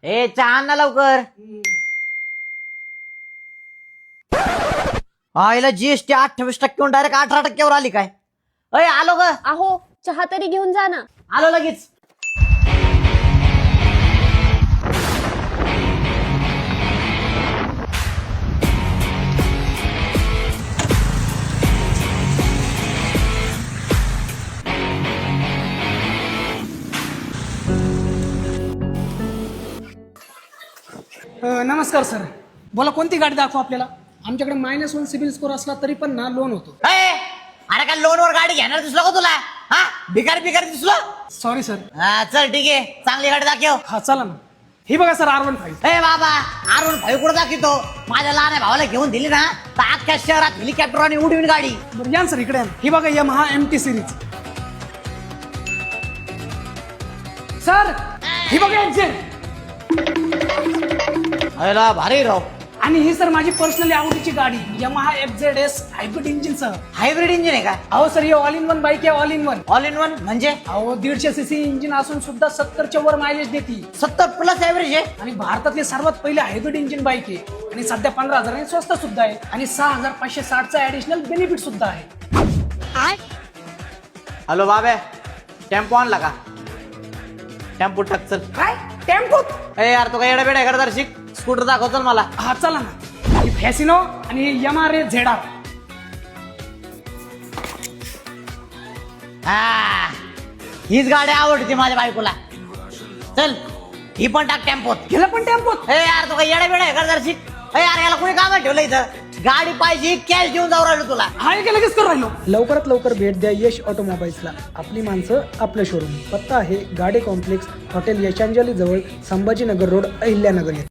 ए चहा आण ना लवकर. आईला जीएसटी 28% डायरेक्ट 18% आली काय? अय आलो ग. अहो चहा तरी घेऊन जा ना. आलो लगेच. नमस्कार सर, बोला कोणती गाडी दाखवू आपल्याला? आमच्याकडे -1 सिबिल स्कोर असला तरी पण ना लोन होतो. अरे काय लोनवर गाडी घेणार दिसलो का तुला? हा भिकारी भिकारी दिसलो. Sorry sir. हा चल ठीक आहे, चांगली गाडी दाखव. हा चला ना, ही बघा सर R15. ए बाबा अरुण भाई कुठं दाखवतो? माझ्या लहान भावाला घेऊन दिली ना तर अख्ख्या शहरात हेलिकॉप्टर आणि उडवीन गाडी. बरं या ना सर इकडे या ना. ही बघा Yamaha MT सिरीज. सर ही बघा XZ. अयला भारी राव. आणि ही सर माझी पर्सनली आवडीची गाडी Yamaha FZS हायब्रिड इंजिन सह. हायब्रिड इंजिन आहे का? अहो सर ही ऑल इन वन बाईक आहे, all in one. All in one म्हणजे? अहो 150 cc इंजिन असून सुद्धा 70च्या वर मायलेज देते 70+ ऍव्हरेज आहे. आणि भारतातली सर्वात पहिले हायब्रिड इंजिन बाईक आहे आणि सध्या 15,000 स्वस्त सुद्धा आहे आणि 6,560चा ऍडिशनल बेनिफिट सुद्धा आहे. हॅलो बाबे, टेम्पो आणला का? टेम्पो टाक चल. काय टेम्पो? ए यार तो काय येडा बेडा करणार शिक. स्कूटर दाखव चल मला. हा चला ना. ही फॅसिनो आणि Yamaha ZR. हा हीच गाडी आवडते माझ्या बायकोला. चल ही पण टाक टेम्पोत. गेला पण टेम्पोत. ए यार तो काय येडा बेडा करणार शिक. ए यार याला कोणी कामात ठेवलं इथं? गाडी पाहिजे कॅश देऊन जाऊ राहिलो तुला. हा एक लगेच करू राहिलो. लवकरात लवकर भेट द्या यश ऑटोमोबाईल्सला. आपली माणसं आपलं शोरूम. पत्ता आहे गाडे कॉम्प्लेक्स, हॉटेल यशांजली जवळ, संभाजीनगर रोड, अहिल्यानगर.